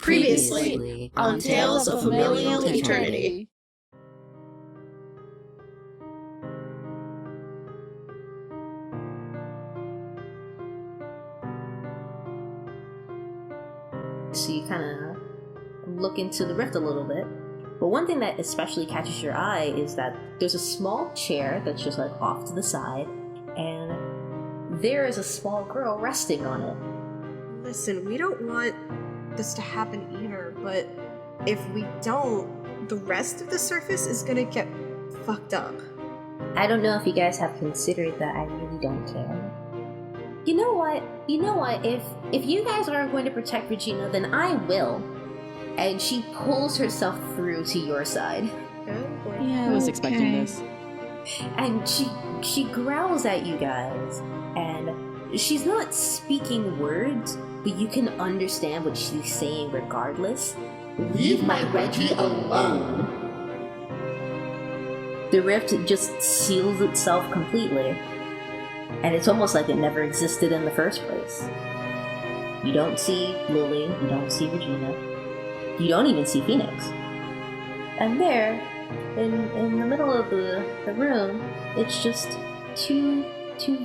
Previously on Tales of Familial Eternity. So you kind of look into the rift a little bit. But one thing that especially catches your eye is that there's a small chair that's just like off to the side, and there is a small girl resting on it. Listen, we don't want this to happen either, but if we don't, the rest of the surface is gonna get fucked up. I don't know if you guys have considered that. I really don't care. You know what? If you guys aren't going to protect Regina, then I will. And she pulls herself through to your side. Yeah, I was expecting this. And she growls at you guys, and she's not speaking words, but you can understand what she's saying regardless. Leave my Reggie alone. The rift just seals itself completely, and it's almost like it never existed in the first place. You don't see Lily, you don't see Regina, you don't even see Phoenix. And there, in the middle of the room, it's just two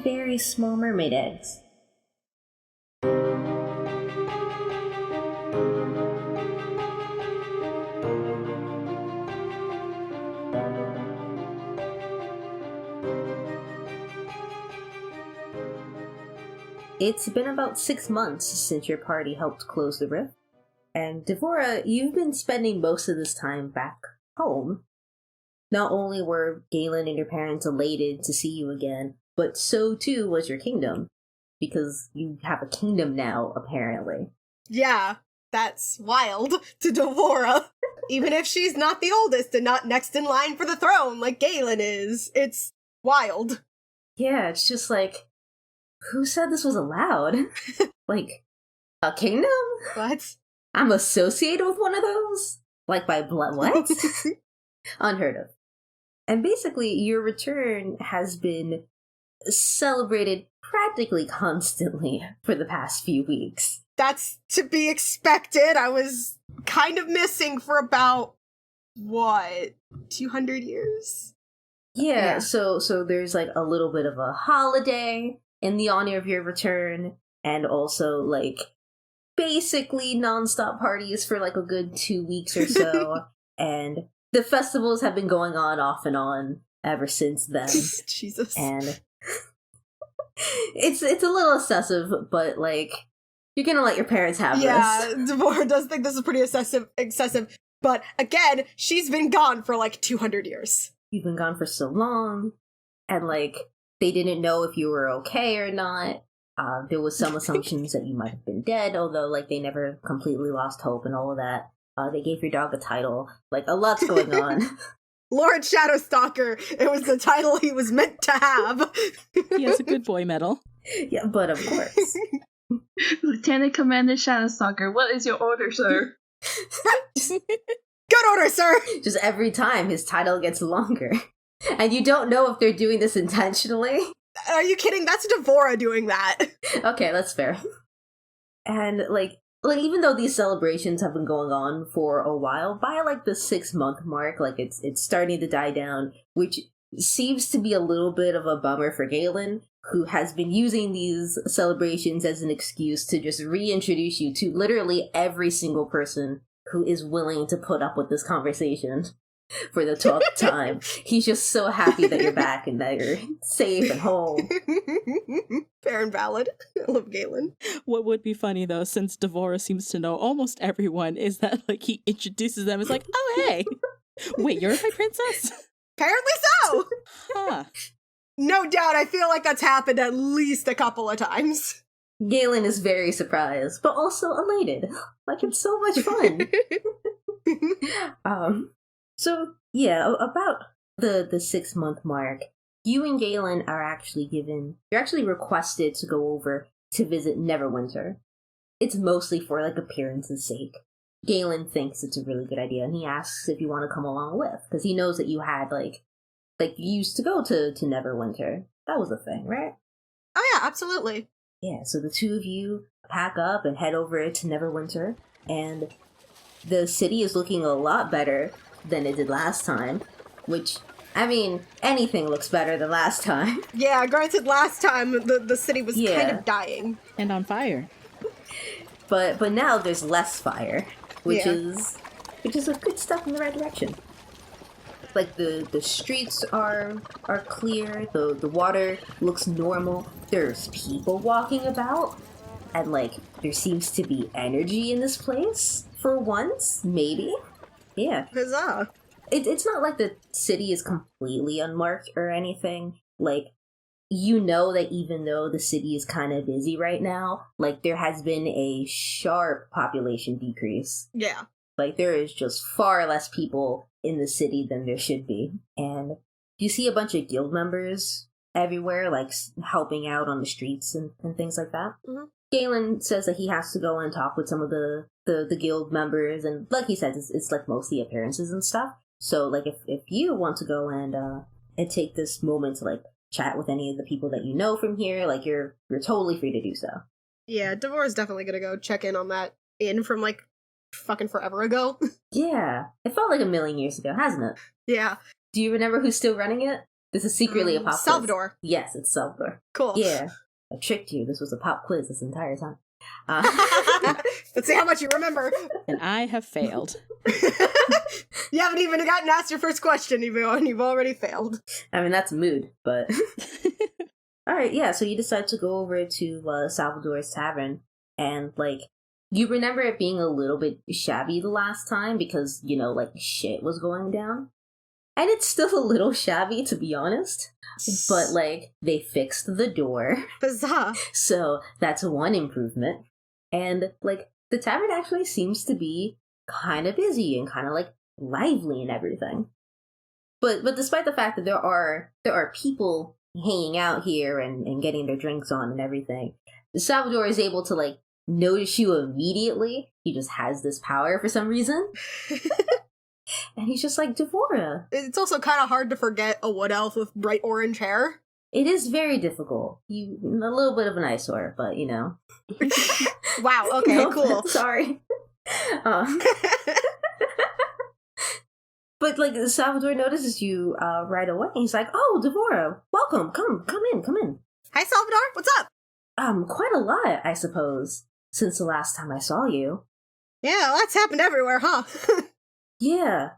very small mermaid eggs. It's been about 6 months since your party helped close the rift, and Devora, you've been spending most of this time back home. Not only were Galen and your parents elated to see you again, but so too was your kingdom, because you have a kingdom now, apparently. Yeah, that's wild to Devora. Even if she's not the oldest and not next in line for the throne like Galen is, it's wild. Yeah, it's just like, who said this was allowed? Like, a kingdom? What? I'm associated with one of those? Like by blood? What? Unheard of. And basically, your return has been celebrated practically constantly for the past few weeks. That's to be expected. I was kind of missing for about, 200 years? Yeah, so there's like a little bit of a holiday in the honor of your return, and also like basically non-stop parties for like a good 2 weeks or so, and the festivals have been going on off and on ever since then. Jesus. And it's a little excessive, but like, you're gonna let your parents have this. Yeah, Devora does think this is pretty excessive, but again, she's been gone for like 200 years. You've been gone for so long, and like, they didn't know if you were okay or not. There was some assumptions that you might have been dead, although like they never completely lost hope and all of that. They gave your dog a title. Like, a lot's going on. Lord Shadowstalker. It was the title he was meant to have. He has a good boy medal. Yeah, but of course. Lieutenant Commander Shadowstalker, what is your order, sir? Good order, sir! Just every time his title gets longer. And you don't know if they're doing this intentionally. Are you kidding? That's Devora doing that. Okay, that's fair. And like even though these celebrations have been going on for a while, by like the 6-month mark, like it's starting to die down, which seems to be a little bit of a bummer for Galen, who has been using these celebrations as an excuse to just reintroduce you to literally every single person who is willing to put up with this conversation for the 12th time. He's just so happy that you're back and that you're safe and home. Fair and valid. I love Galen. What would be funny, though, since Devora seems to know almost everyone, is that, like, he introduces them as like, oh, hey, wait, you're my princess? Apparently so! Huh. No doubt, I feel like that's happened at least a couple of times. Galen is very surprised, but also elated. Like, it's so much fun. So, yeah, about the 6-month mark, you and Galen are you're actually requested to go over to visit Neverwinter. It's mostly for, like, appearance's sake. Galen thinks it's a really good idea, and he asks if you want to come along with, because he knows that you had, like, you used to go to Neverwinter. That was a thing, right? Oh yeah, absolutely. Yeah, so the two of you pack up and head over to Neverwinter, and the city is looking a lot better than it did last time, which, I mean, anything looks better than last time. Yeah, granted, last time the city was kind of dying. And on fire. But now there's less fire, which Yeah. is a good step in the right direction. Like the streets are clear, the water looks normal, there's people walking about, and like there seems to be energy in this place for once, maybe. Yeah. Huzzah. It's not like the city is completely unmarked or anything. Like, you know that even though the city is kind of busy right now, like there has been a sharp population decrease. Yeah. Like, there is just far less people in the city than there should be. And you see a bunch of guild members everywhere, like, helping out on the streets and things like that. Mm-hmm. Galen says that he has to go and talk with some of the guild members, and like he says, it's like mostly appearances and stuff. So, like, if you want to go and take this moment to, like, chat with any of the people that you know from here, like, you're totally free to do so. Yeah, Devorah's definitely gonna go check in on that inn from, like, fucking forever ago. Yeah. It felt like a million years ago, hasn't it? Yeah. Do you remember who's still running it? This is secretly a pop quiz. Salvador. Yes, it's Salvador. Cool. Yeah. I tricked you. This was a pop quiz this entire time. Let's see how much you remember. And I have failed. You haven't even gotten asked your first question, and you've already failed. I mean, that's mood, but... Alright, yeah, so you decide to go over to Salvador's Tavern, and, like, you remember it being a little bit shabby the last time because, you know, like, shit was going down. And it's still a little shabby, to be honest. But, like, they fixed the door. Huzzah. So that's one improvement. And, like, the tavern actually seems to be kind of busy and kind of, like, lively and everything. But despite the fact that there are people hanging out here and getting their drinks on and everything, Salvador is able to, like, notice you immediately. He just has this power for some reason. And he's just like, Devorah. It's also kind of hard to forget a wood elf with bright orange hair. It is very difficult. You a little bit of an eyesore, but you know. Wow, okay, No, cool. Sorry. But like Salvador notices you right away. He's like, "Oh, Devorah, welcome. Come in. Hi, Salvador, what's up? Quite a lot, I suppose, since the last time I saw you." Yeah, that's happened everywhere, huh? Yeah.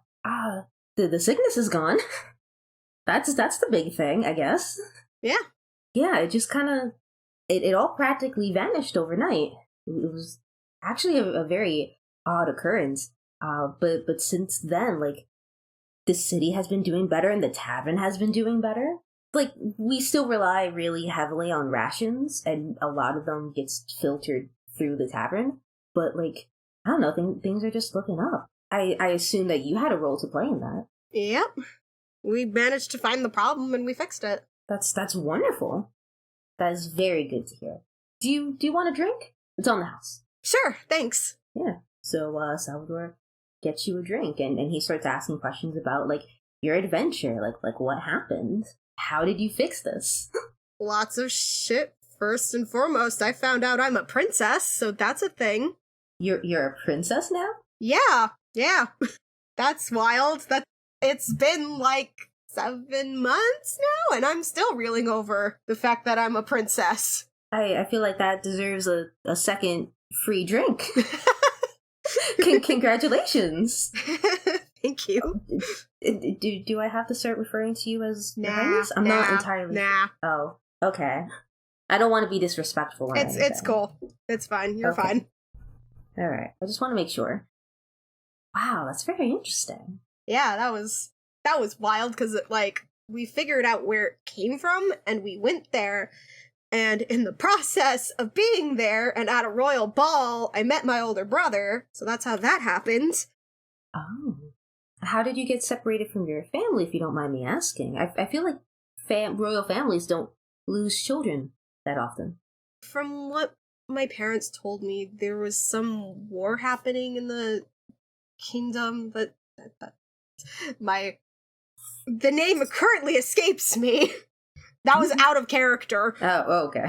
The sickness is gone. That's the big thing, I guess. Yeah. Yeah, it just kind of it all practically vanished overnight. It was actually a very odd occurrence. But since then, like, the city has been doing better and the tavern has been doing better. Like, we still rely really heavily on rations, and a lot of them gets filtered through the tavern. But, like, I don't know, things are just looking up. I assume that you had a role to play in that. Yep. We managed to find the problem and we fixed it. That's wonderful. That is very good to hear. Do you want a drink? It's on the house. Sure, thanks. Yeah. So Salvador gets you a drink, and he starts asking questions about, like, your adventure, like what happened? How did you fix this? Lots of shit. First and foremost, I found out I'm a princess, so that's a thing. You're a princess now? Yeah. That's wild. It's been like 7 months now, and I'm still reeling over the fact that I'm a princess. I feel like that deserves a second free drink. Congratulations. Thank you. Do I have to start referring to you as your Nah, highness? I'm not entirely Nah. Oh, okay. I don't want to be disrespectful or anything. It's cool. It's fine. You're Okay. fine. Alright. I just want to make sure. Wow, that's very interesting. Yeah, that was wild because like we figured out where it came from and we went there, and in the process of being there and at a royal ball, I met my older brother, so that's how that happened. Oh. How did you get separated from your family, if you don't mind me asking? I feel like royal families don't lose children that often. From what my parents told me, there was some war happening in the kingdom, but the name currently escapes me. That was out of character. Oh, okay.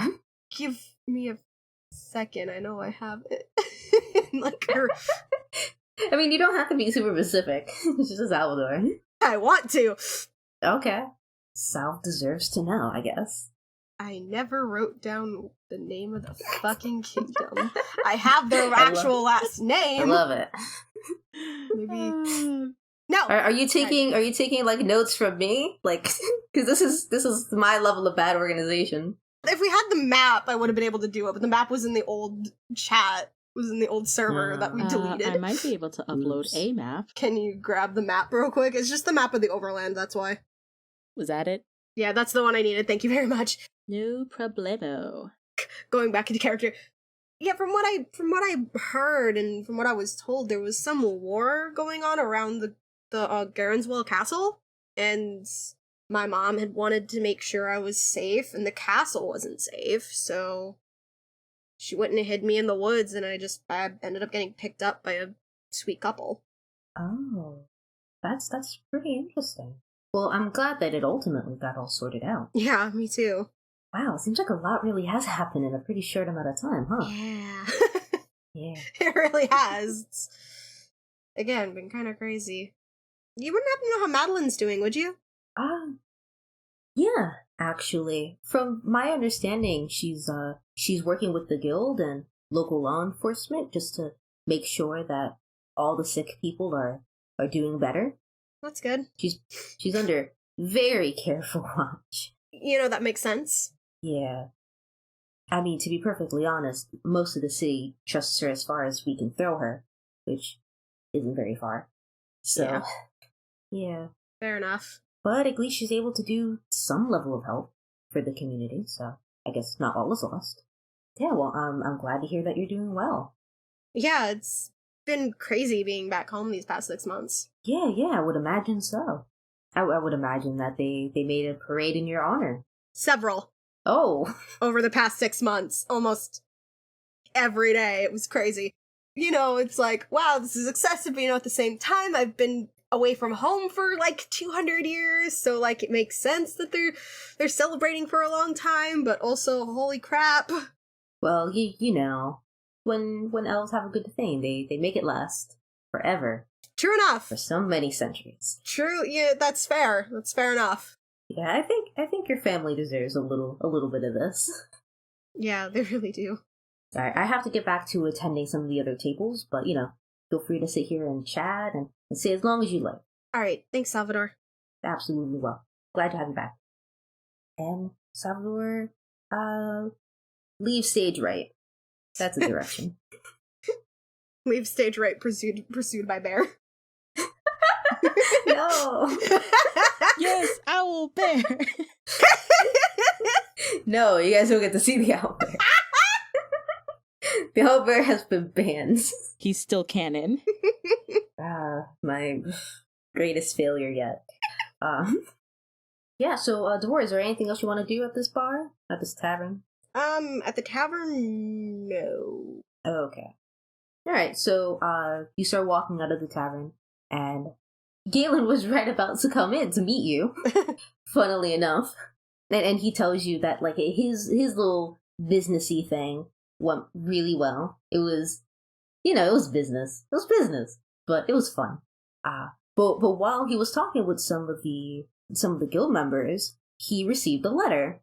Give me a second. I know I have it. Like her. I mean, you don't have to be super specific. It's just Salvador. I want to. Okay. Sal deserves to know, I guess. I never wrote down the name of the fucking kingdom. I have their actual last name. I love it. Maybe. No. Are you taking like notes from me? Like, because this is my level of bad organization. If we had the map, I would have been able to do it, but the map was in the old chat. Was in the old server that we deleted. I might be able to upload a map. Can you grab the map real quick? It's just the map of the overland, that's why. Was that it? Yeah, that's the one I needed. Thank you very much. No problemo. Going back into character. Yeah, from what I heard and from what I was told, there was some war going on around the Garenswell castle, and my mom had wanted to make sure I was safe, and the castle wasn't safe, so she went and hid me in the woods, and I ended up getting picked up by a sweet couple. Oh, that's pretty interesting. Well, I'm glad that it ultimately got all sorted out. Yeah, me too. Wow, seems like a lot really has happened in a pretty short amount of time, huh? Yeah. Yeah. It really has. It's, again, been kind of crazy. You wouldn't happen to know how Madeline's doing, would you? Yeah, actually. From my understanding, she's working with the guild and local law enforcement just to make sure that all the sick people are doing better. That's good. She's under very careful watch. You know, that makes sense. Yeah. I mean, to be perfectly honest, most of the city trusts her as far as we can throw her, which isn't very far. So, yeah. Fair enough. But at least she's able to do some level of help for the community, so I guess not all is lost. Yeah, well, I'm glad to hear that you're doing well. Yeah, it's been crazy being back home these past 6 months. Yeah, I would imagine so. I would imagine that they made a parade in your honor. Several. Oh. Over the past 6 months. Almost every day. It was crazy. You know, it's like, wow, this is excessive, but you know, at the same time, I've been away from home for like 200 years, so like it makes sense that they're celebrating for a long time, but also, holy crap. Well, you know, when elves have a good thing, they make it last forever. True enough. For so many centuries. True, yeah, that's fair. That's fair enough. Yeah, I think your family deserves a little bit of this. Yeah, they really do. Alright, I have to get back to attending some of the other tables, but you know, feel free to sit here and chat and stay as long as you like. Alright, thanks, Salvador. Absolutely well. Glad to have you back. And Salvador, leave stage right. That's a direction. Leave stage right, pursued by bear. No. Yes, owl bear. No, you guys don't get to see the owl bear. The owl bear has been banned. He's still canon. My greatest failure yet. Yeah, so, Devor, is there anything else you want to do at this bar? At this tavern? At the tavern, no. Okay. Alright, so, you start walking out of the tavern, and Galen was right about to come in to meet you, funnily enough. And he tells you that, like, his little businessy thing went really well. It was, you know, it was business. It was business, but it was fun. But while he was talking with some of the guild members, he received a letter.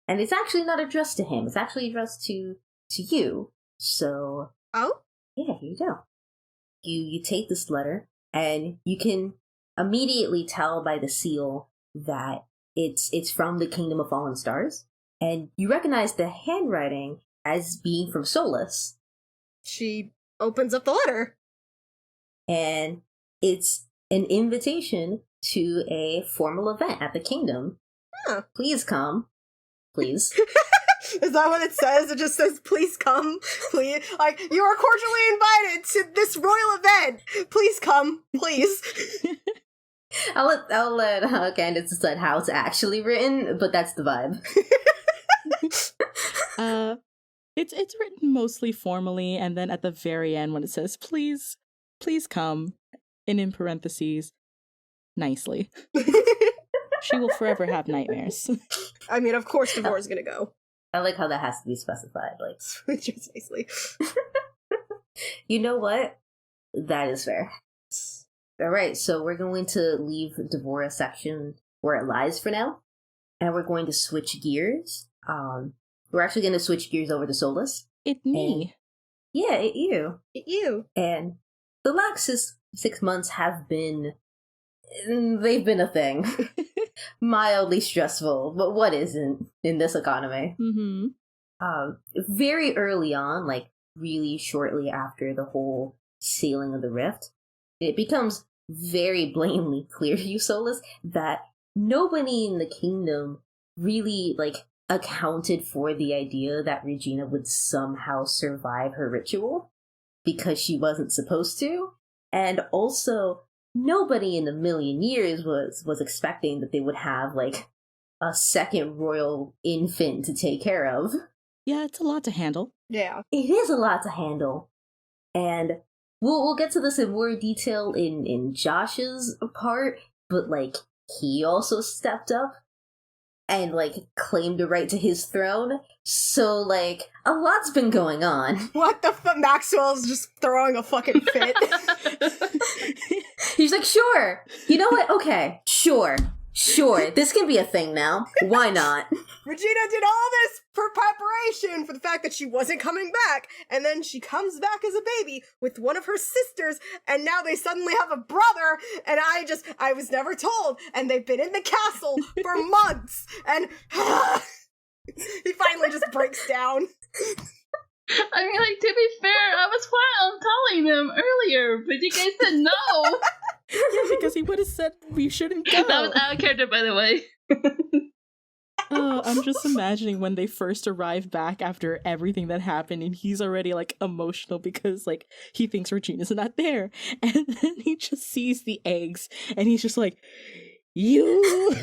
And it's actually not addressed to him. It's actually addressed to you. So, Oh? yeah, here you go. You take this letter, and you can immediately tell by the seal that it's from the Kingdom of Fallen Stars. And you recognize the handwriting as being from Solus. She opens up the letter. And it's an invitation to a formal event at the kingdom. Huh. Please come. Please. Is that what it says? It just says, please come. Please. Like, you are cordially invited to this royal event. Please come. Please. I'll let Candace decide how it's actually written, but that's the vibe. It's written mostly formally, and then at the very end when it says, please come, and in parentheses, nicely. She will forever have nightmares. I mean, of course Devor's gonna go. I like how that has to be specified. Like, Just nicely. you know what? That is fair. All right, so we're going to leave Devora's section where it lies for now, and we're going to switch gears. We're actually going to switch gears over to Solus. It me. Yeah, you. You. And the last 6 months have been... They've been a thing. Mildly stressful, but what isn't in this economy? Mm-hmm. Very early on, like really shortly after the whole sailing of the rift, it becomes very blatantly clear to you, Solus, that nobody in the kingdom really, like, accounted for the idea that Regina would somehow survive her ritual because she wasn't supposed to. And also, nobody in a million years was expecting that they would have, like, a second royal infant to take care of. Yeah, it's a lot to handle. Yeah. It is a lot to handle. And we'll get to this in more detail in Josh's part, but, like, he also stepped up and, like, claimed a right to his throne. So, like, a lot's been going on. What the fuck? Maxwell's just throwing a fucking fit. He's like, sure. You know what? Okay, sure. This can be a thing now. Why not? Regina did all this for preparation for the fact that she wasn't coming back, and then she comes back as a baby with one of her sisters, and now they suddenly have a brother, and I was never told, and they've been in the castle for months, and he finally just breaks down. I mean, like, to be fair, I was planning on telling them earlier, but you guys said no. Yeah, because he would have said we shouldn't go. That was out of character, by the way. Oh, I'm just imagining when they first arrive back after everything that happened, and he's already, like, emotional because, like, he thinks Regina's not there. And then he just sees the eggs, and he's just like, you!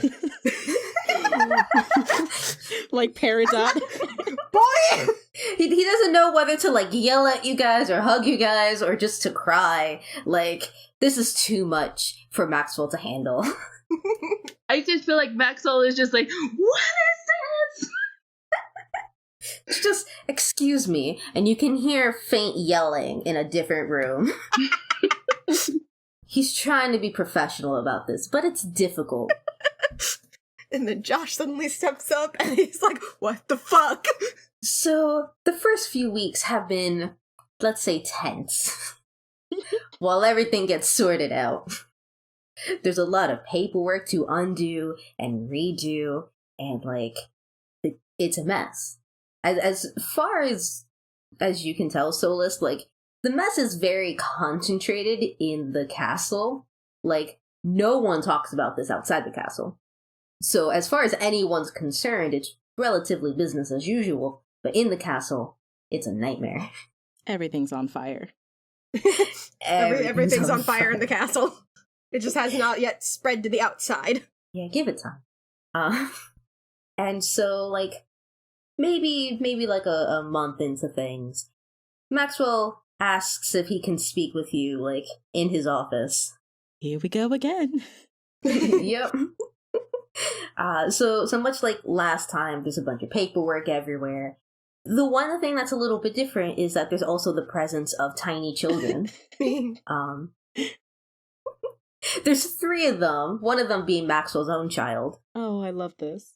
Like, Peridot. Boy! He doesn't know whether to, like, yell at you guys or hug you guys or just to cry. Like, this is too much for Maxwell to handle. I just feel like Maxwell is just like, what is this? It's just, excuse me, and you can hear faint yelling in a different room. He's trying to be professional about this, but it's difficult. And then Josh suddenly steps up and he's like, what the fuck? So, the first few weeks have been, let's say, tense. While everything gets sorted out. There's a lot of paperwork to undo and redo, and, like, it's a mess. As far as you can tell, Solus, like, the mess is very concentrated in the castle. Like, no one talks about this outside the castle. So, as far as anyone's concerned, it's relatively business as usual, but in the castle, it's a nightmare. Everything's on fire. Everything's on fire in the castle. It just has not yet spread to the outside. Yeah, give it time. And so, like, maybe like a month into things, Maxwell asks if he can speak with you, like, in his office. Here we go again. Yep. So much like last time, there's a bunch of paperwork everywhere. The one thing that's a little bit different is that there's also the presence of tiny children. There's 3 of them, one of them being Maxwell's own child. Oh, I love this.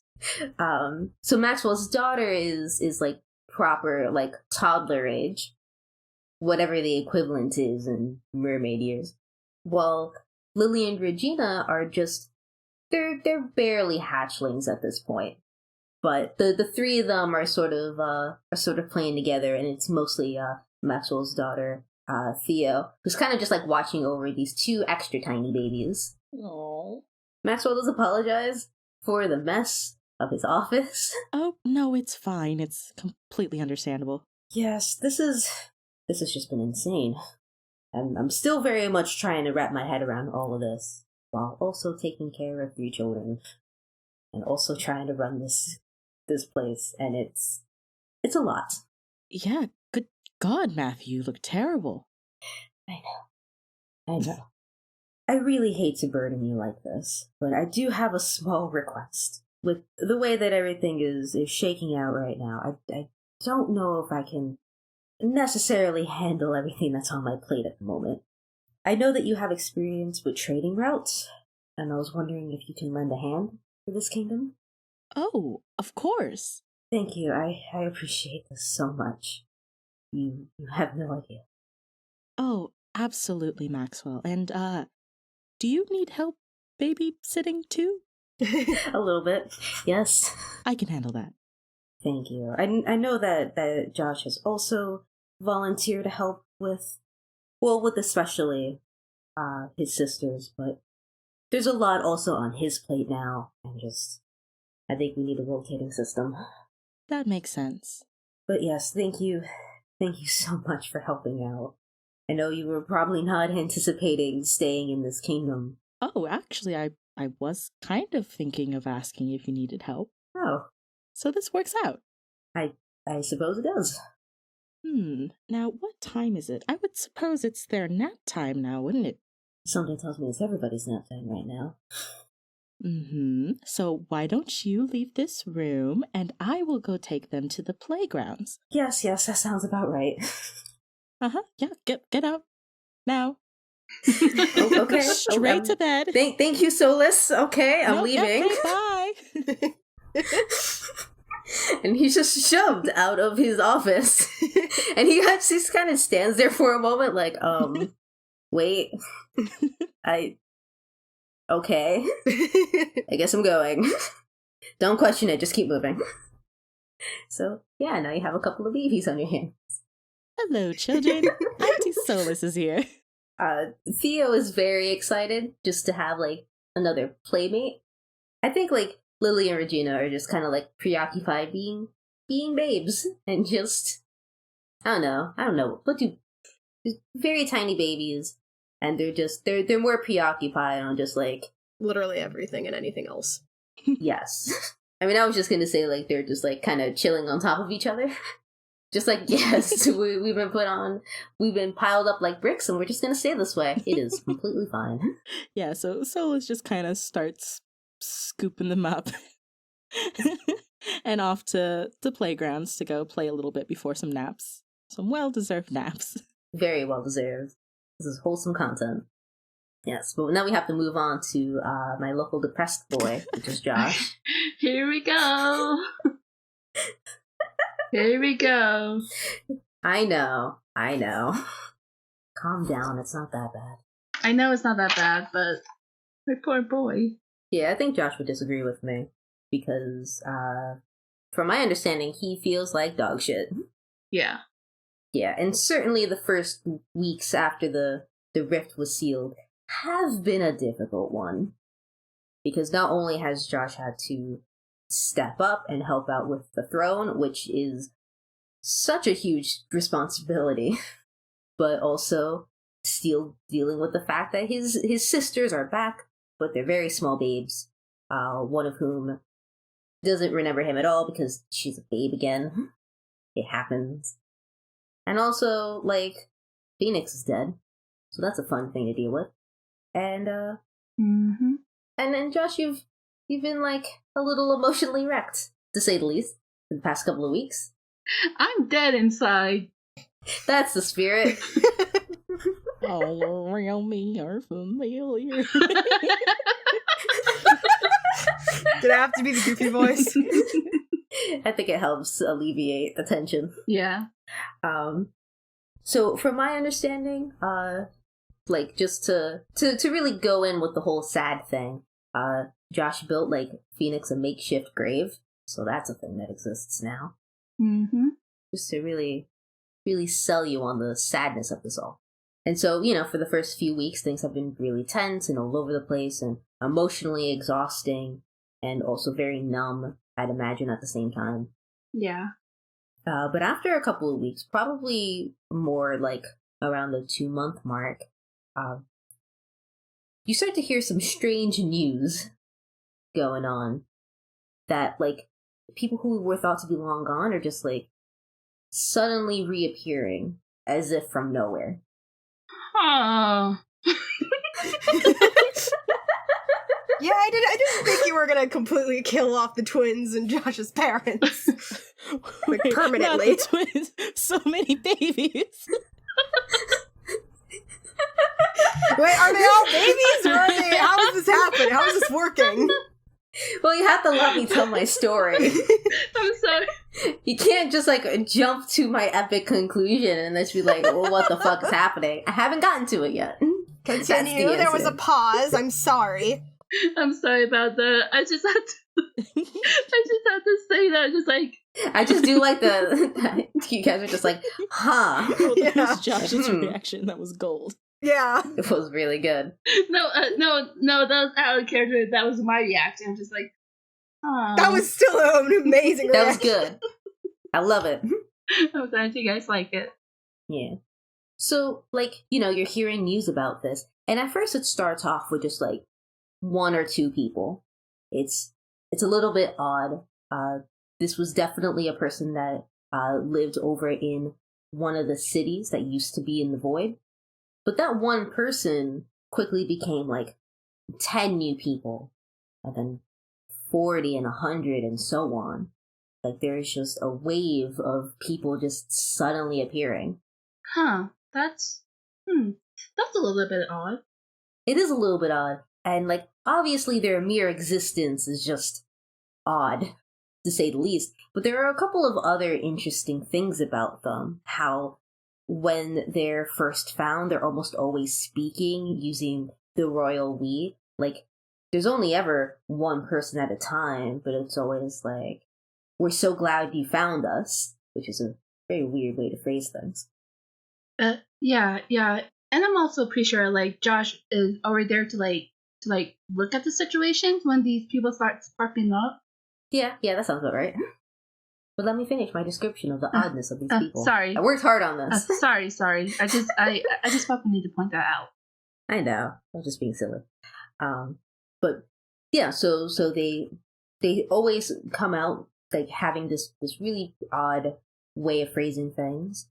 So Maxwell's daughter is like proper, like, toddler age, whatever the equivalent is in mermaid years. While Lily and Regina are just, they're barely hatchlings at this point. But the 3 of them are sort of playing together, and it's mostly Maxwell's daughter, Theo, who's kind of just, like, watching over these 2 extra tiny babies. Aww. Maxwell does apologize for the mess of his office. Oh, no, it's fine. It's completely understandable. Yes, this has just been insane. And I'm still very much trying to wrap my head around all of this, while also taking care of 3 children, and also trying to run this place, and it's a lot. Yeah, good God, Matthew, you look terrible. I know. I really hate to burden you like this, but I do have a small request. With the way that everything is shaking out right now, I don't know if I can necessarily handle everything that's on my plate at the moment. I know that you have experience with trading routes, and I was wondering if you can lend a hand for this kingdom. Oh, of course. Thank you. I appreciate this so much. You have no idea. Oh, absolutely, Maxwell. And, do you need help babysitting too? A little bit, yes. I can handle that. Thank you. I know that Josh has also volunteered to help with especially his sisters, but there's a lot also on his plate now, and I think we need a rotating system. That makes sense. But yes, thank you so much for helping out. I know you were probably not anticipating staying in this kingdom. Oh, actually, I was kind of thinking of asking if you needed help. Oh. So this works out. I suppose it does. Now what time is it? I would suppose it's their nap time now, wouldn't it? Something tells me it's everybody's nap time right now. So why don't you leave this room and I will go take them to the playgrounds. Yes, that sounds about right. Yeah, get out. Now. Okay. Straight to bed. Thank you, Solus. Okay, I'm leaving. Okay, bye. And he's just shoved out of his office. And he just kind of stands there for a moment like, wait. Okay. I guess I'm going. Don't question it, just keep moving. So, yeah, now you have a couple of babies on your hands. Hello, children. Auntie Solus is here. Theo is very excited just to have, like, another playmate. I think, like, Lily and Regina are just kind of, like, preoccupied being babes. And just, I don't know. But very tiny babies. And they're more preoccupied on just, like... literally everything and anything else. Yes. I mean, I was just gonna say, like, they're just, like, kind of chilling on top of each other. Just like, yes, we've been piled up like bricks, and we're just gonna stay this way. It is completely fine. Yeah, so Solus just kind of starts scooping them up. And off to the playgrounds to go play a little bit before some naps. Some well-deserved naps. Very well-deserved. This is wholesome content. Yes, but now we have to move on to my local depressed boy, which is Josh. Here we go. Here we go. I know. Calm down, it's not that bad. I know it's not that bad, but my poor boy. Yeah, I think Josh would disagree with me, because from my understanding, he feels like dog shit. Yeah. Yeah, and certainly the first weeks after the rift was sealed have been a difficult one. Because not only has Josh had to step up and help out with the throne, which is such a huge responsibility, but also still dealing with the fact that his sisters are back, but they're very small babes, one of whom doesn't remember him at all because she's a babe again. It happens. And also, like, Phoenix is dead, so that's a fun thing to deal with. And and then Josh, you've been, like, a little emotionally wrecked, to say the least, in the past couple of weeks. I'm dead inside. That's the spirit. All around me are familiar. Did I have to be the goofy voice? I think it helps alleviate the tension. Yeah. So from my understanding, like, just to really go in with the whole sad thing, Josh built, like, Phoenix a makeshift grave, so that's a thing that exists now. Just to really, really sell you on the sadness of this all. And so, for the first few weeks, things have been really tense and all over the place and emotionally exhausting and also very numb, I'd imagine, at the same time. Yeah. But after a couple of weeks, probably more like around the 2-month mark, you start to hear some strange news going on that, like, people who were thought to be long gone are just, like, suddenly reappearing as if from nowhere. Oh. Yeah, I didn't think you were gonna completely kill off the twins and Josh's parents. Like, permanently. Not the twins. So many babies. Wait, are they all babies? Or are they? How is this happening? How is this working? Well, you have to let me tell my story. I'm sorry. You can't just jump to my epic conclusion and then just be like, well, what the fuck is happening? I haven't gotten to it yet. Continue. There was a pause. I'm sorry. I'm sorry about that. I just had to say that. Just like I just do like the you guys are just like, huh? Well, that Yeah. was Josh's reaction. That was gold. Yeah. It was really good. no, that was out of character. That was my reaction. I'm just like, oh. That was still an amazing That was reaction. good. I love it. I'm glad you guys like it. Yeah. So, you're hearing news about this, and at first it starts off with just one or two people. It's a little bit odd. This was definitely a person that lived over in one of the cities that used to be in the void. But that one person quickly became 10 new people, and then 40 and 100 and so on. There's just a wave of people just suddenly appearing. Huh. That's a little bit odd. It is a little bit odd. And obviously their mere existence is just odd, to say the least. But there are a couple of other interesting things about them. How when they're first found, they're almost always speaking using the royal we. There's only ever one person at a time, but it's always we're so glad you found us, which is a very weird way to phrase things. Yeah. And I'm also pretty sure Josh is already there to look at the situations when these people start popping up. Yeah, that sounds about right. But let me finish my description of the oddness of these people. Sorry. I worked hard on this. Sorry. I just felt the need to point that out. I know. I was just being silly. But yeah, so they always come out having this really odd way of phrasing things,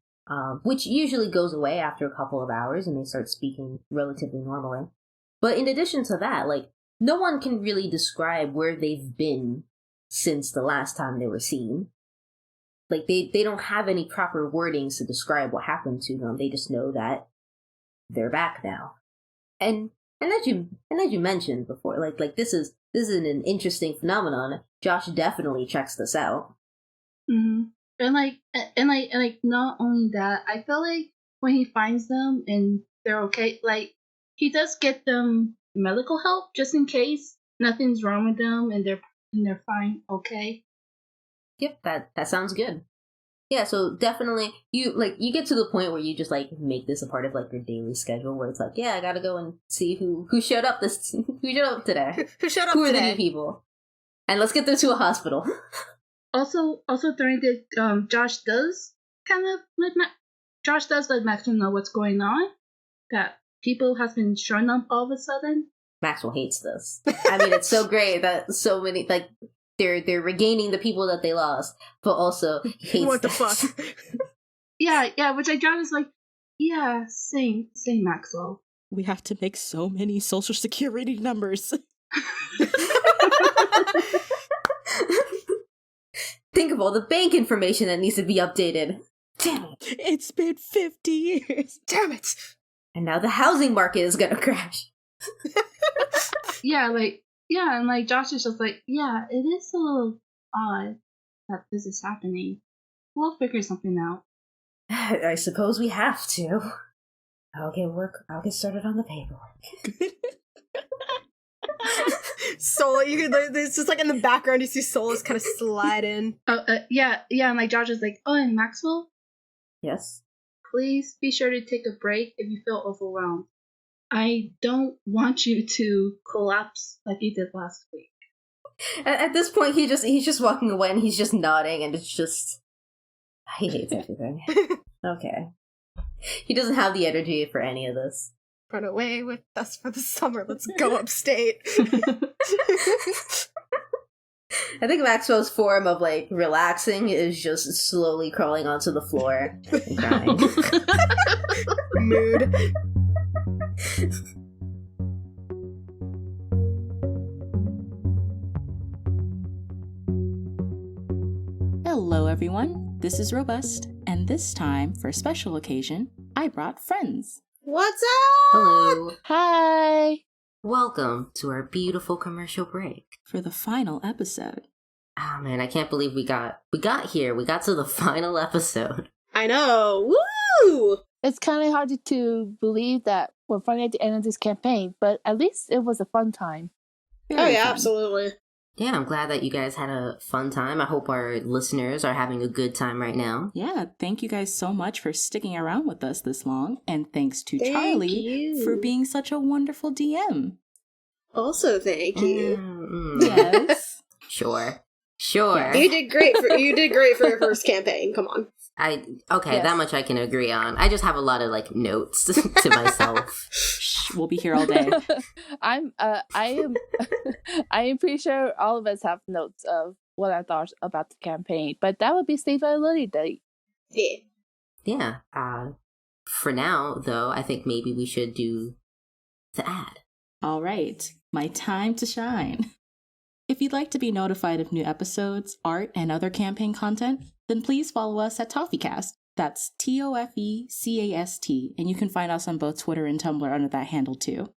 which usually goes away after a couple of hours and they start speaking relatively normally. But in addition to that, no one can really describe where they've been since the last time they were seen. They don't have any proper wordings to describe what happened to them. They just know that they're back now. And as you mentioned before, this is an interesting phenomenon. Josh definitely checks this out. Mm-hmm. And not only that, I feel when he finds them and they're okay, he does get them medical help just in case nothing's wrong with them and they're fine, okay. Yep, that sounds good. Yeah, so definitely you get to the point where you just make this a part of your daily schedule where it's yeah, I gotta go and see who showed up today. Who showed up who are today? the new people? And let's get them to a hospital. Also during this, Josh does let Maxwell know what's going on. That people has been showing up all of a sudden. Maxwell hates this. I mean, it's so great that so many they're regaining the people that they lost, but also hates What the this. fuck? Yeah, which Josh is yeah, same Maxwell. We have to make so many social security numbers. Think of all the bank information that needs to be updated. Damn it. It's been 50 years. Damn it. And now the housing market is gonna crash. And Josh is just yeah, it is a little odd that this is happening. We'll figure something out. I suppose we have to. I'll get started on the paperwork. Soul, it's just in the background you see Solus kind of slide in. Yeah, and Josh is oh, and Maxwell? Yes? Please be sure to take a break if you feel overwhelmed. I don't want you to collapse like you did last week. At this point, he's just walking away and he's just nodding, and it's just he hates everything. Okay, he doesn't have the energy for any of this. Run away with us for the summer. Let's go upstate. I think Maxwell's form of relaxing is just slowly crawling onto the floor and crying. Mood. Hello, everyone. This is Robust, and this time, for a special occasion, I brought friends. What's up? Hello. Hi. Welcome to our beautiful commercial break. For the final episode. Oh man, I can't believe we got here. We got to the final episode. I know. Woo! It's kind of hard to believe that we're finally at the end of this campaign, but at least it was a fun time. Very fun. Absolutely. Yeah, I'm glad that you guys had a fun time. I hope our listeners are having a good time right now. Yeah, thank you guys so much for sticking around with us this long. And thanks to Thank Charlie you. for being such a wonderful DM. Also, thank you. Yes. Sure. You did great for your first campaign. Come on. Yes. That much I can agree on. I just have a lot of notes to myself. Shh, we'll be here all day. I am pretty sure all of us have notes of what I thought about the campaign, but that would be saved by a later date. Yeah. Yeah. For now, though, I think maybe we should do the ad. All right, my time to shine. If you'd like to be notified of new episodes, art, and other campaign content, then please follow us at TofeCast. That's TofeCast, and you can find us on both Twitter and Tumblr under that handle too.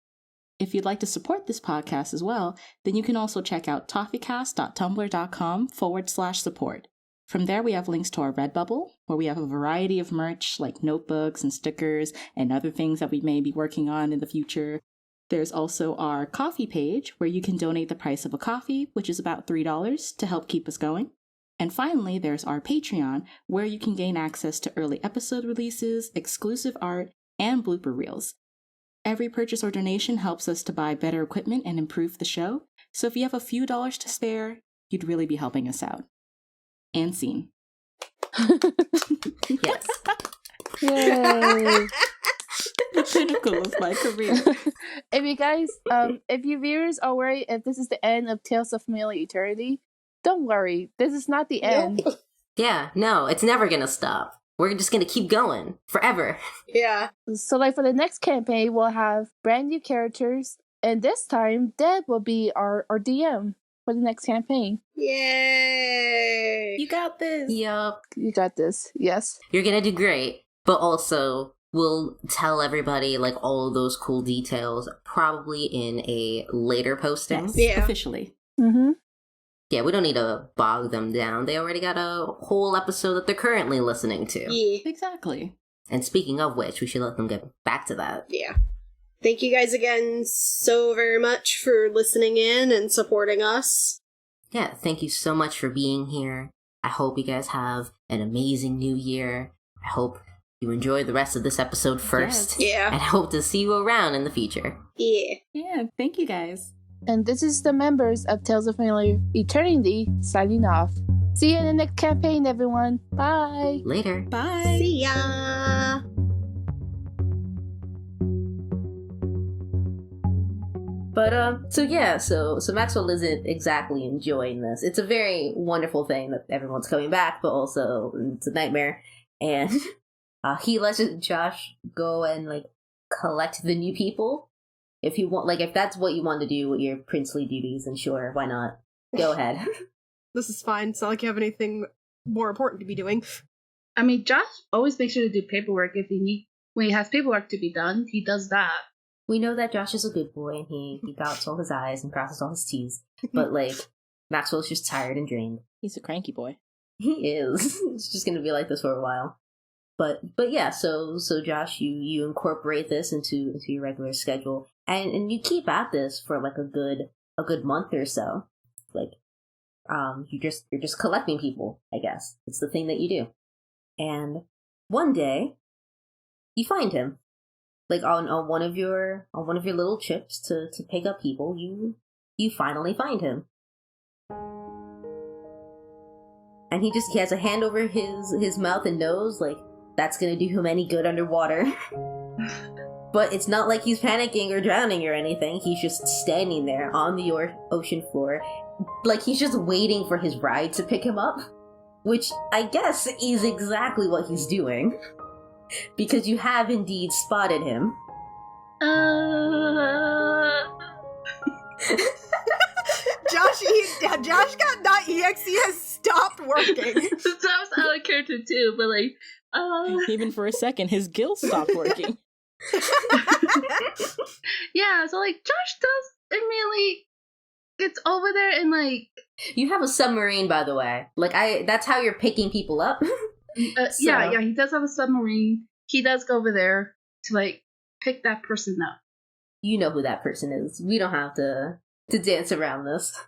If you'd like to support this podcast as well, then you can also check out TofeCast.tumblr.com/support. From there, we have links to our Redbubble, where we have a variety of merch like notebooks and stickers and other things that we may be working on in the future. There's also our coffee page, where you can donate the price of a coffee, which is about $3, to help keep us going. And finally, there's our Patreon, where you can gain access to early episode releases, exclusive art, and blooper reels. Every purchase or donation helps us to buy better equipment and improve the show, so if you have a few dollars to spare, you'd really be helping us out. And scene. Yes. Yay. The pinnacle of my career. If you viewers are worried if this is the end of Tales of Familiar Eternity, don't worry. This is not the end. Yeah, no, it's never gonna stop. We're just gonna keep going forever. Yeah. So, for the next campaign, we'll have brand new characters, and this time, Deb will be our DM for the next campaign. Yay! You got this. Yup. You got this. Yes. You're gonna do great, but also we'll tell everybody all of those cool details probably in a later posting. Yes, Yeah. officially. Mm-hmm. Yeah, we don't need to bog them down. They already got a whole episode that they're currently listening to. Yeah. Exactly. And speaking of which, we should let them get back to that. Yeah. Thank you guys again so very much for listening in and supporting us. Yeah, thank you so much for being here. I hope you guys have an amazing new year. I hope you enjoy the rest of this episode first. Yes. Yeah. And I hope to see you around in the future. Yeah. Yeah, thank you guys. And this is the members of Tales of Familiar Eternity signing off. See you in the next campaign, everyone. Bye. Later. Bye. See ya! But so Maxwell isn't exactly enjoying this. It's a very wonderful thing that everyone's coming back, but also it's a nightmare. And he lets Josh go and collect the new people. If you want, if that's what you want to do with your princely duties, then sure, why not? Go ahead. This is fine. It's not like you have anything more important to be doing. I mean, Josh always makes sure to do paperwork when he has paperwork to be done. He does that. We know that Josh is a good boy and he dots all his I's and crosses all his T's. But Maxwell's just tired and drained. He's a cranky boy. He is. It's just gonna be like this for a while. But yeah, so Josh, you incorporate this into your regular schedule, and you keep at this for a good month or so. You're just collecting people, I guess. It's the thing that you do. And one day, you find him. On one of your little trips to pick up people, you finally find him. And he has a hand over his mouth and nose, that's gonna do him any good underwater. But it's not like he's panicking or drowning or anything. He's just standing there on the ocean floor, he's just waiting for his ride to pick him up. Which I guess is exactly what he's doing. Because you have indeed spotted him. Josh.exe has stopped working. That was out of character too, but Even for a second, his gills stopped working. yeah, so like Josh does immediately gets over there and like You have a submarine, by the way. Like, that's how you're picking people up. yeah, he does have a submarine. He does go over there to like pick that person up. You know who that person is. We don't have to dance around this.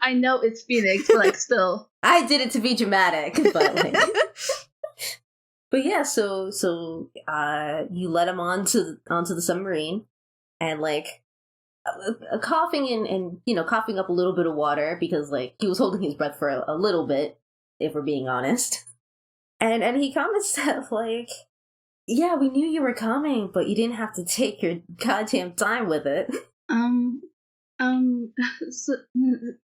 I know it's Phoenix, but like still. I did it to be dramatic, but like but yeah, so you let him onto the submarine, and like coughing and coughing up a little bit of water because like he was holding his breath for a little bit, if we're being honest. And he comments that like, yeah, we knew you were coming, but you didn't have to take your goddamn time with it. So,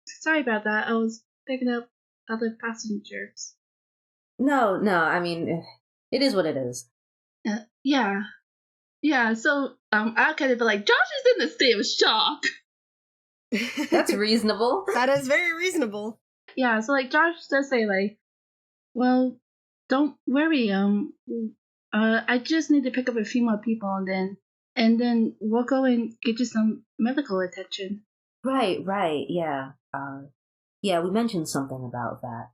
sorry about that. I was picking up other passengers. No, I mean, it is what it is. Yeah. So, I kind of feel like Josh is in a state of shock. That's reasonable. That is very reasonable. Yeah. So, like, Josh does say, like, well, don't worry. I just need to pick up a few more people, and then we'll go and get you some medical attention. Right. Yeah. Yeah. We mentioned something about that.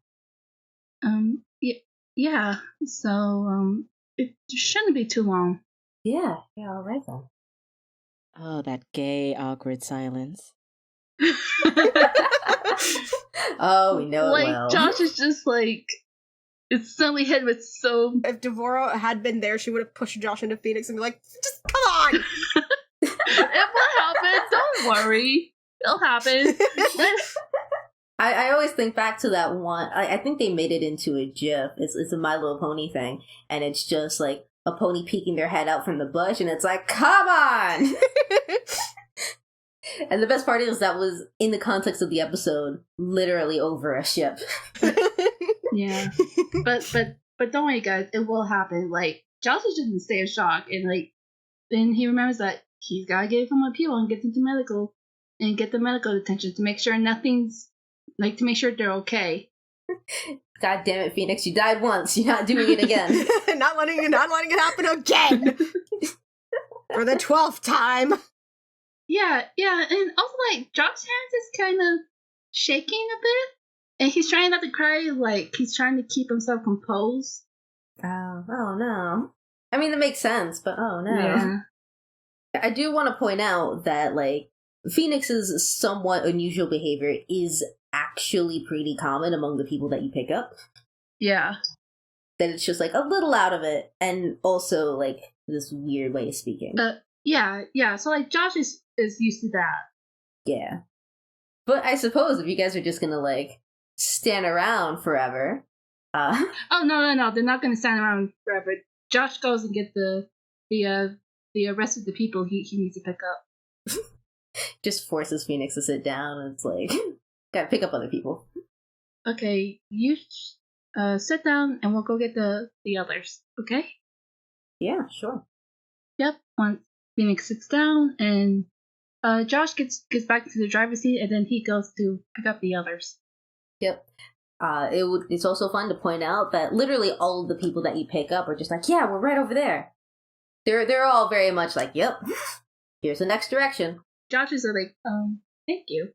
Yeah. So, it shouldn't be too long. Yeah. All right then. Oh, that gay, awkward silence. Oh, we know like, it well. Josh is just like, it's suddenly hit with so. If Devora had been there, she would have pushed Josh into Phoenix and be like, just come on! It will happen. Don't worry. It'll happen. I always think back to that one. I think they made it into a GIF. It's a My Little Pony thing, and it's just like a pony peeking their head out from the bush, and it's like, come on! And the best part is that was in the context of the episode, literally over a ship. Yeah, but don't worry, guys. It will happen. Like, Josh is just in a state of shock, and like then he remembers that he's gotta get some more people and get them to medical and get the medical attention to make sure nothing's like to make sure they're okay. God damn it, Phoenix! You died once. You're not doing it again. not letting it happen again for the 12th time. Yeah, and also like Josh's hands is kind of shaking a bit, and he's trying not to cry. Like he's trying to keep himself composed. Oh no! I mean, that makes sense, but oh no! Yeah. I do want to point out that like Phoenix's somewhat unusual behavior is actually pretty common among the people that you pick up. Yeah. That it's just like a little out of it, and also like this weird way of speaking. Yeah. So like Josh is used to that. Yeah. But I suppose if you guys are just gonna like stand around forever. Oh no! They're not gonna stand around forever. Josh goes and get the rest of the people he needs to pick up. Just forces Phoenix to sit down, and it's like gotta pick up other people. Okay, you sit down, and we'll go get the others. Okay? Yeah, sure. Yep. Once Phoenix sits down, and Josh gets back to the driver's seat, and then he goes to pick up the others. Yep. It's also fun to point out that literally all of the people that you pick up are just like, yeah, we're right over there. They're all very much like, yep, here's the next direction. Josh is like, thank you.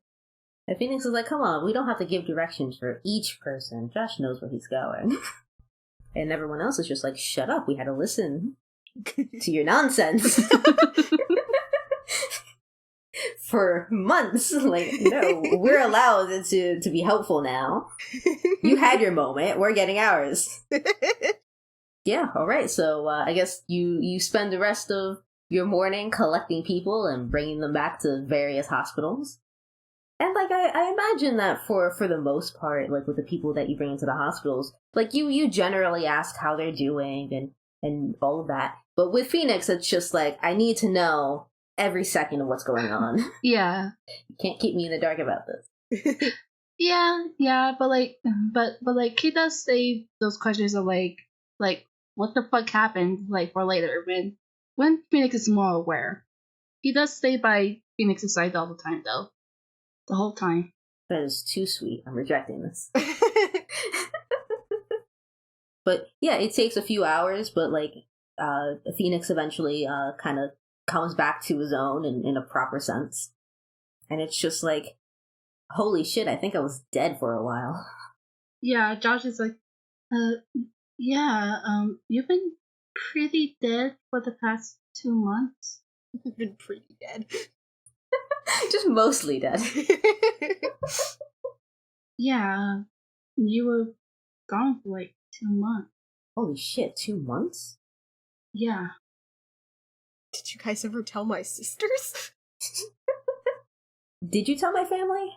And Phoenix is like, come on, we don't have to give directions for each person. Josh knows where he's going. And everyone else is just like, shut up, we had to listen to your nonsense. For months. Like, no, we're allowed to be helpful now. You had your moment, we're getting ours. Yeah, alright, so I guess you spend the rest of your morning collecting people and bringing them back to various hospitals. And like I imagine that for the most part, like with the people that you bring into the hospitals, like you generally ask how they're doing and all of that. But with Phoenix, it's just like, I need to know every second of what's going on. Yeah. You can't keep me in the dark about this. Yeah, but like he does say those questions of like what the fuck happened like for later when Phoenix is more aware. He does stay by Phoenix's side all the time though. The whole time. That is too sweet. I'm rejecting this. But yeah, it takes a few hours, but like Phoenix eventually kind of comes back to his own in a proper sense. And it's just like, holy shit, I think I was dead for a while. Yeah, Josh is like, you've been pretty dead for the past 2 months. You've been pretty dead. Just mostly dead. Yeah, you were gone for like 2 months. Holy shit, 2 months? Yeah. Did you guys ever tell my sisters? Did you tell my family?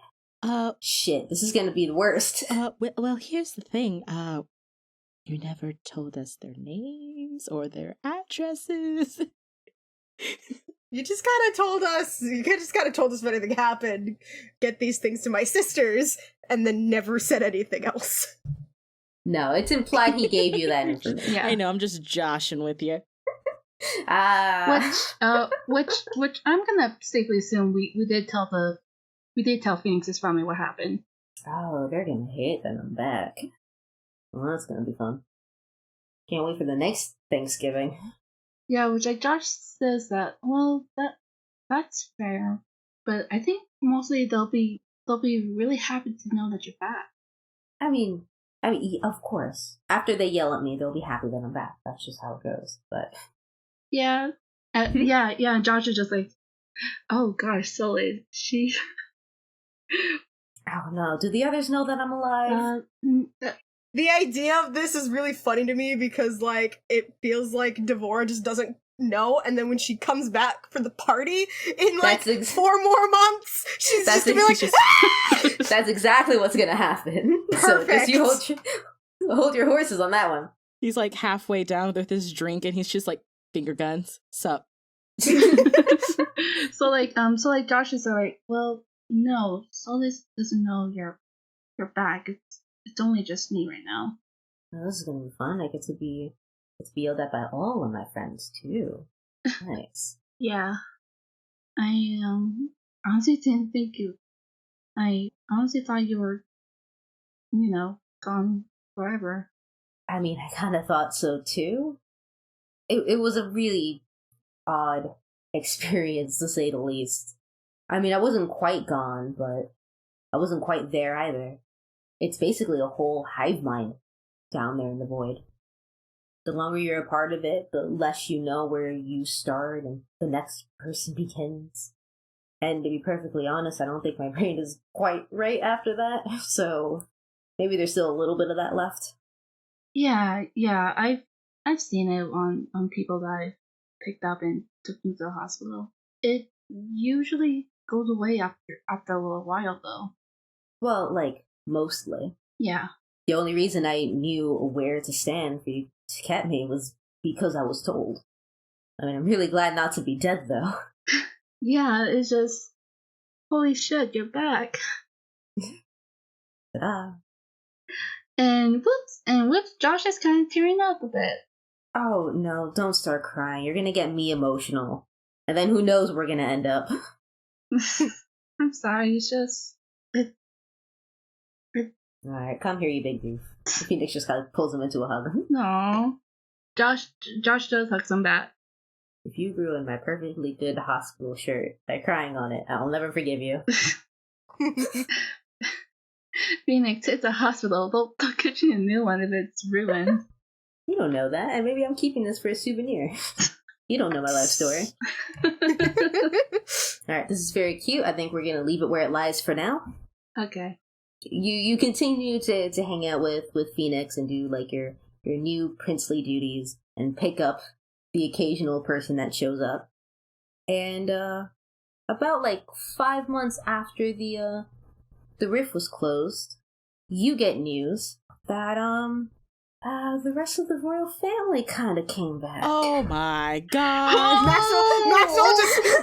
Shit, this is gonna be the worst. Well, here's the thing. You never told us their names or their addresses. You just kind of told us. You just kind of told us if anything happened. Get these things to my sisters, and then never said anything else. No, it's implied he gave you that information. Yeah. I know, I'm just joshing with you. Which I'm gonna safely assume we did tell Phoenix's family what happened. Oh, they're gonna hate that I'm back. Well, that's gonna be fun. Can't wait for the next Thanksgiving. Yeah, which like Josh says that. Well, that's fair, but I think mostly they'll be really happy to know that you're back. I mean, of course. After they yell at me, they'll be happy that I'm back. That's just how it goes. But Yeah, yeah. And Josh is just like, oh gosh, Sully, she. Oh no! Do the others know that I'm alive? The idea of this is really funny to me because, like, it feels like Devora just doesn't know, and then when she comes back for the party in, like, 4 more months, she's just gonna be like, "Ah!" That's exactly what's gonna happen. Perfect. So just you hold your horses on that one. He's like halfway down with his drink and he's just like, finger guns, sup. So Josh is like, well, no, Solis doesn't know you're back. It's only just me right now. Oh, this is gonna be fun. I get to be yelled at by all of my friends too. Nice. Yeah, I honestly didn't think you. I honestly thought you were, gone forever. I mean, I kind of thought so too. It was a really odd experience, to say the least. I mean, I wasn't quite gone, but I wasn't quite there either. It's basically a whole hive mind down there in the void. The longer you're a part of it, the less you know where you start and the next person begins. And to be perfectly honest, I don't think my brain is quite right after that, so maybe there's still a little bit of that left. Yeah, I've seen it on people that I've picked up and took them to the hospital. It usually goes away after a little while, though. Well, like, mostly. Yeah. The only reason I knew where to stand for you to get me was because I was told. I mean, I'm really glad not to be dead, though. Yeah, it's just, holy shit, you're back. Ta-da. And whoops, Josh is kind of tearing up a bit. Oh, no, don't start crying. You're gonna get me emotional. And then who knows where we're gonna end up. I'm sorry, it's just... Alright, come here, you big goof. Phoenix just kind of pulls him into a hug. No. Josh does hug some back. If you ruin my perfectly good hospital shirt by crying on it, I'll never forgive you. Phoenix, it's a hospital. They'll get you a new one if it's ruined. You don't know that, and maybe I'm keeping this for a souvenir. You don't know my life story. Alright, this is very cute. I think we're gonna leave it where it lies for now. Okay. You continue to hang out with Phoenix and do like your new princely duties and pick up the occasional person that shows up. And about like 5 months after the rift was closed, you get news that the rest of the royal family kind of came back. Oh my god.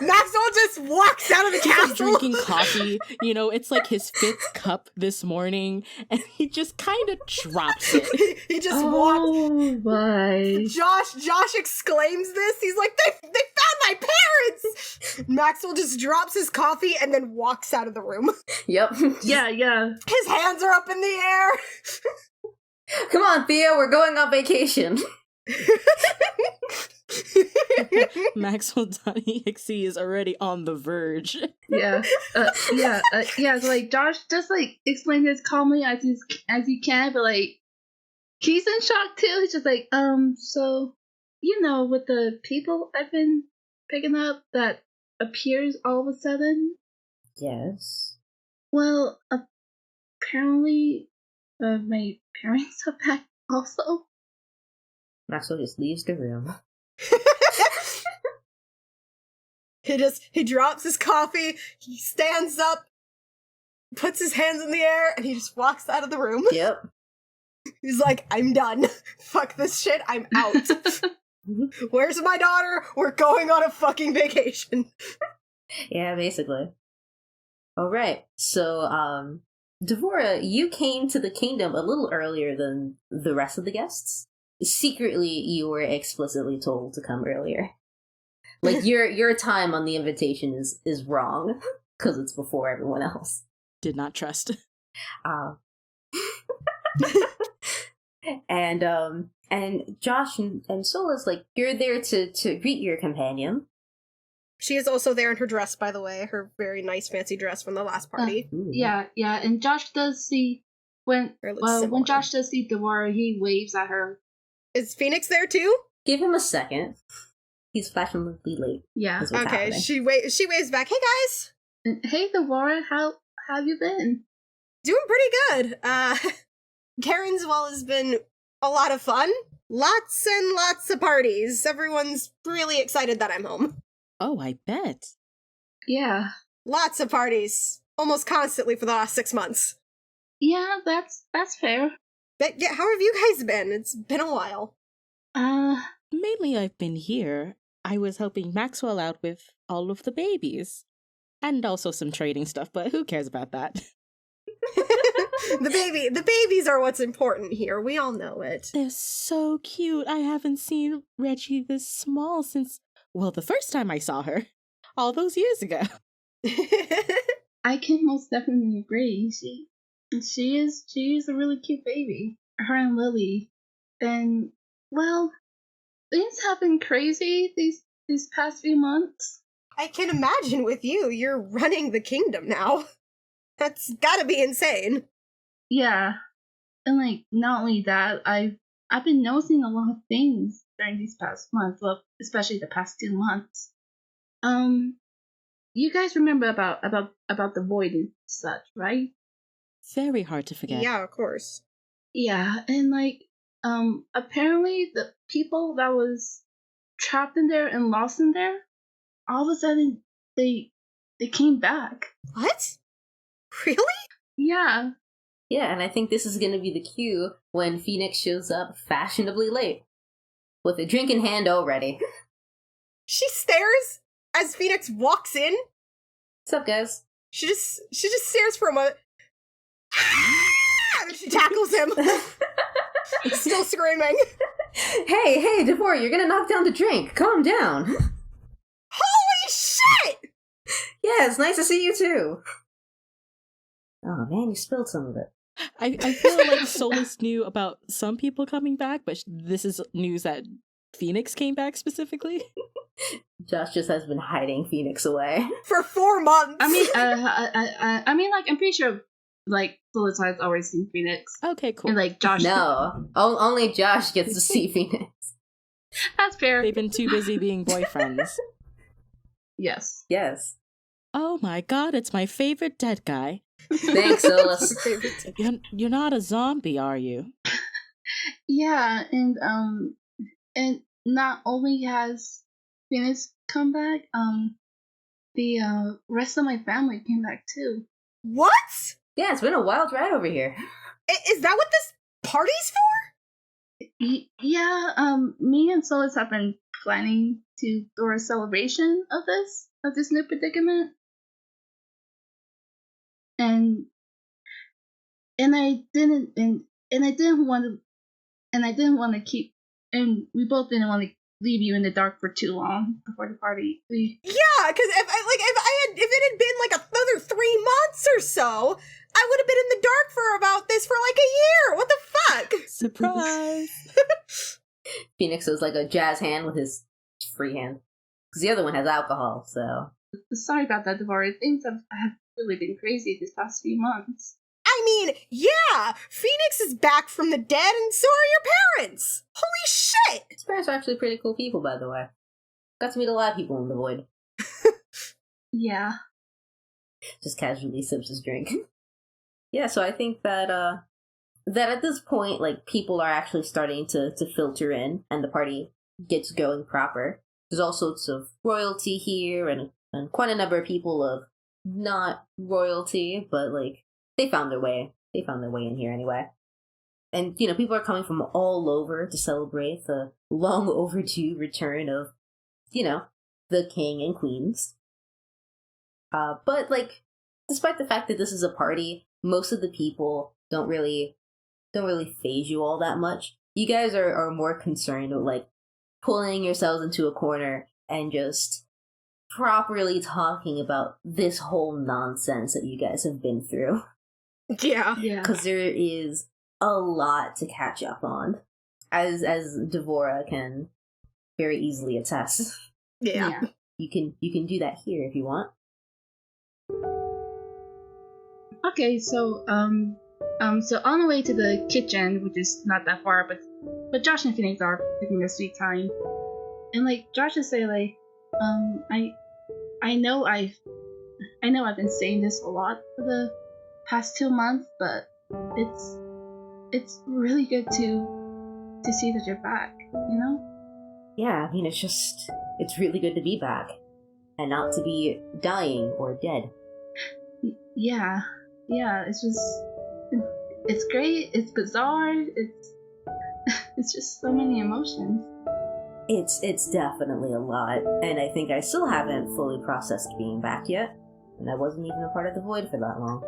Maxwell just walks out of the He's like castle. drinking coffee. You know, it's like his 5th cup this morning, and he just kind of drops it. he just walks. Oh my. Josh exclaims this. He's like, they found my parents! Maxwell just drops his coffee and then walks out of the room. Yep. Yeah. His hands are up in the air. Come on, Theo, we're going on vacation. Maxwell .exe is already on the verge. Yeah, yeah. So like Josh, just like explain this calmly as you can, but like he's in shock too. He's just like, so with the people I've been picking up that appears all of a sudden. Yes. Well, apparently, my parents are back also. Maxwell just leaves the room. He drops his coffee, he stands up, puts his hands in the air, and he just walks out of the room. Yep. He's like, I'm done. Fuck this shit, I'm out. Where's my daughter? We're going on a fucking vacation. Yeah, basically. Alright, so, Devora, you came to the kingdom a little earlier than the rest of the guests. Secretly, you were explicitly told to come earlier. Like, your time on the invitation is wrong, because it's before everyone else. Did not trust. And Josh and Sola's like, you're there to greet your companion. She is also there in her dress, by the way, her very nice fancy dress from the last party. Yeah, and Josh does see when Josh does see Devora, he waves at her. Is Phoenix there too? Give him a second. He's fashionably late. Yeah. Okay, she waves back. Hey guys. Hey Devora, how have you been? Doing pretty good. Karen's Well has been a lot of fun. Lots and lots of parties. Everyone's really excited that I'm home. Oh, I bet. Yeah. Lots of parties. Almost constantly for the last 6 months. Yeah, that's fair. But yeah, how have you guys been? It's been a while. Mainly I've been here. I was helping Maxwell out with all of the babies. And also some trading stuff, but who cares about that? The babies are what's important here. We all know it. They're so cute. I haven't seen Reggie this small since, well, the first time I saw her. All those years ago. I can most definitely agree. She is a really cute baby. Her and Lily. And, well, things have been crazy these past few months. I can imagine with you. You're running the kingdom now. That's gotta be insane. Yeah. And, like, not only that, I've been noticing a lot of things during these past months, well, especially the past 2 months. You guys remember about the void and such, right? Very hard to forget. Yeah, of course. Yeah, and like, apparently the people that was trapped in there and lost in there, all of a sudden they came back. What? Really? Yeah. Yeah, and I think this is gonna be the cue when Phoenix shows up fashionably late. With a drink in hand already. She stares as Phoenix walks in. What's up, guys? She just stares for a moment. And then she tackles him. Still screaming. Hey, Devora, you're gonna knock down the drink. Calm down. Holy shit! Yeah, it's nice to see you too. Oh man, you spilled some of it. I feel like Solus knew about some people coming back, but this is news that Phoenix came back specifically. Josh just has been hiding Phoenix away. For 4 months! I mean, like, I'm pretty sure, like, Solus has already seen Phoenix. Okay, cool. And, like, Josh... No, only Josh gets to see Phoenix. That's fair. They've been too busy being boyfriends. Yes. Yes. Oh my god, it's my favorite dead guy. Thanks, Solus. You're not a zombie, are you? Yeah, and not only has Phoenix come back, the rest of my family came back too. What? Yeah, it's been a wild ride over here. Is that what this party's for? Yeah, me and Solus have been planning to throw a celebration of this new predicament. And I didn't want to keep, and we both didn't want to leave you in the dark for too long before the party. Yeah, because if it had been like another 3 months or so, I would have been in the dark for about this for like a year. What the fuck? Surprise! Phoenix does like a jazz hand with his free hand. Because the other one has alcohol, so. Sorry about that, Devorah. Things have really been crazy these past few months. I mean, yeah, Phoenix is back from the dead, and so are your parents. Holy shit! His parents are actually pretty cool people, by the way. Got to meet a lot of people in the void. Yeah. Just casually sips his drink. Yeah, so I think that that at this point, like, people are actually starting to filter in, and the party gets going proper. There's all sorts of royalty here, and quite a number of people of not royalty, but, like, they found their way. They found their way in here anyway. And, you know, people are coming from all over to celebrate the long overdue return of, you know, the king and queens. But, like, despite the fact that this is a party, most of the people don't really phase you all that much. You guys are more concerned with, like, pulling yourselves into a corner and just properly talking about this whole nonsense that you guys have been through. Yeah. Yeah. Because there is a lot to catch up on, as Devorah can very easily attest. Yeah. You can do that here if you want. Okay, so so on the way to the kitchen, which is not that far, but Josh and Phoenix are taking their sweet time, and like Josh is saying, like, I know I've been saying this a lot for the past 2 months, but it's really good to see that you're back, you know? Yeah, I mean, it's really good to be back, and not to be dying or dead. Yeah, it's great, it's bizarre, it's just so many emotions. It's definitely a lot, and I think I still haven't fully processed being back yet, and I wasn't even a part of the void for that long.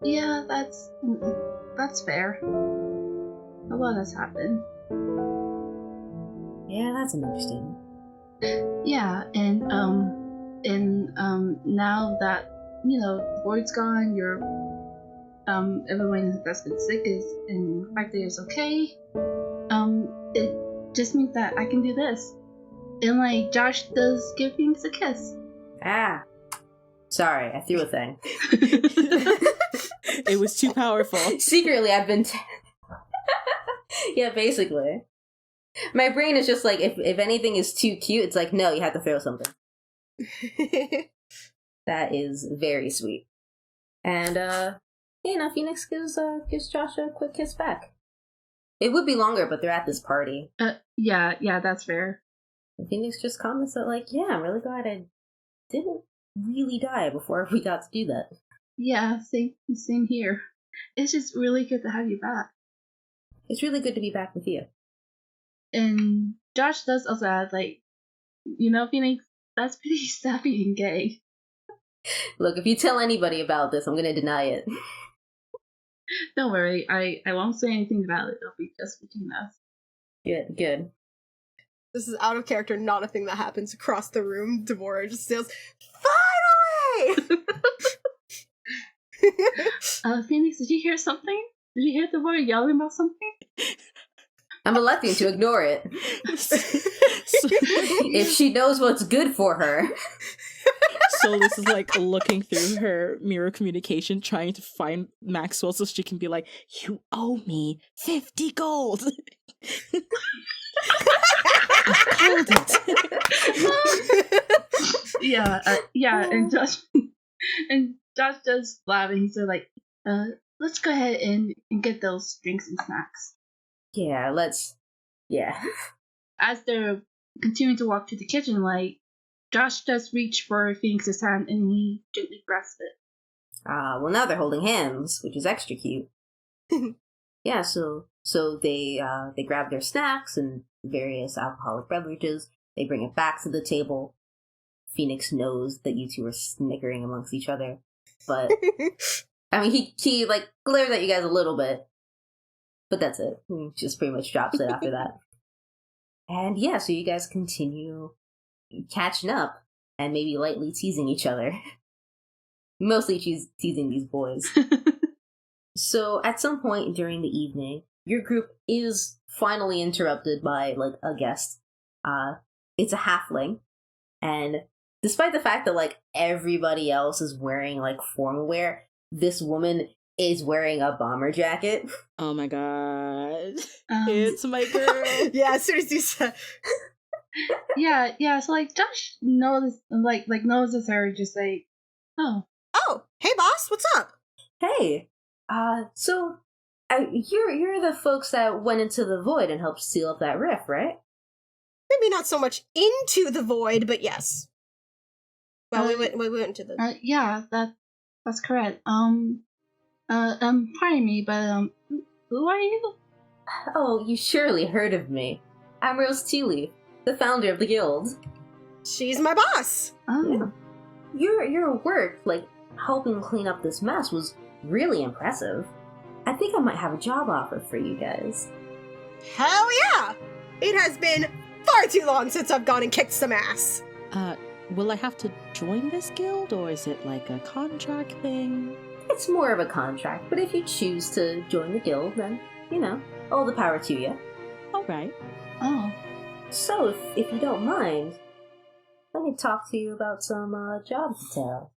Yeah, that's fair. A lot has happened. Yeah, that's an understatement. Yeah, and now that, you know, the void's gone, you're everyone that's been sick is and back there is okay. It just means that I can do this. And like Josh does give Phoenix a kiss. Ah. Sorry, I threw a thing. It was too powerful. Secretly, I've been... Yeah, basically. My brain is just like, if anything is too cute, it's like, no, you have to throw something. That is very sweet. And, you know, Phoenix gives Josh a quick kiss back. It would be longer, but they're at this party. Yeah, that's fair. And Phoenix just comments that, like, yeah, I'm really glad I didn't really die before we got to do that. Yeah, same here. It's just really good to have you back. It's really good to be back with you. And Josh does also add, like, you know, Phoenix, that's pretty sappy and gay. Look, if you tell anybody about this, I'm gonna deny it. Don't worry, I won't say anything about it. It'll be just between us. Good. This is out of character, not a thing that happens across the room. Devorah just yells, "Finally!" Phoenix, did you hear something? Did you hear Devorah yelling about something? I'm electing to ignore it. If she knows what's good for her. Solus is like looking through her mirror communication, trying to find Maxwell so she can be like, "You owe me 50 gold." I called it. Yeah, and Josh does laugh and he said, like, let's go ahead and get those drinks and snacks. Yeah, yeah. As they're continuing to walk to the kitchen, like, Josh does reach for Phoenix's hand and he gently grasps it. Well, now they're holding hands, which is extra cute. Yeah, so they grab their snacks and various alcoholic beverages. They bring it back to the table. Phoenix knows that you two are snickering amongst each other, but I mean, he like glares at you guys a little bit, but that's it. He just pretty much drops it after that. And yeah, so you guys continue catching up and maybe lightly teasing each other. Mostly she's teasing these boys. So at some point during the evening, your group is finally interrupted by, like, a guest. It's a halfling, and despite the fact that, like, everybody else is wearing, like, formal wear, this woman is wearing a bomber jacket. Oh my god. It's my girl. Yeah, as soon as you said... Yeah, so, like, Josh knows, notices her, just like, oh. Oh, hey boss, what's up? Hey, so, you're the folks that went into the void and helped seal up that rift, right? Maybe not so much into the void, but yes. Well, we went to the... Yeah, that's correct. Pardon me, but, who are you? Oh, you surely heard of me. I'm Rose Tealeaf, the founder of the guild. She's my boss. Oh. Yeah. Your work, like, helping clean up this mess was really impressive. I think I might have a job offer for you guys. Hell yeah! It has been far too long since I've gone and kicked some ass. Will I have to join this guild, or is it like a contract thing? It's more of a contract, but if you choose to join the guild, then, all the power to you. Alright. Oh. So, if you don't mind, let me talk to you about some job details.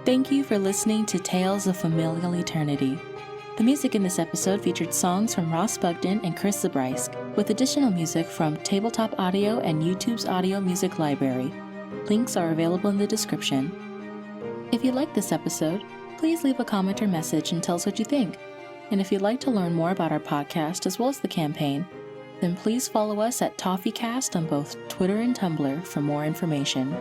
Thank you for listening to Tales of Familial Eternity. The music in this episode featured songs from Ross Bugden and Chris Zabrysk, with additional music from Tabletop Audio and YouTube's Audio Music Library. Links are available in the description. If you like this episode, please leave a comment or message and tell us what you think. And if you'd like to learn more about our podcast as well as the campaign, then please follow us at TofeCast on both Twitter and Tumblr for more information.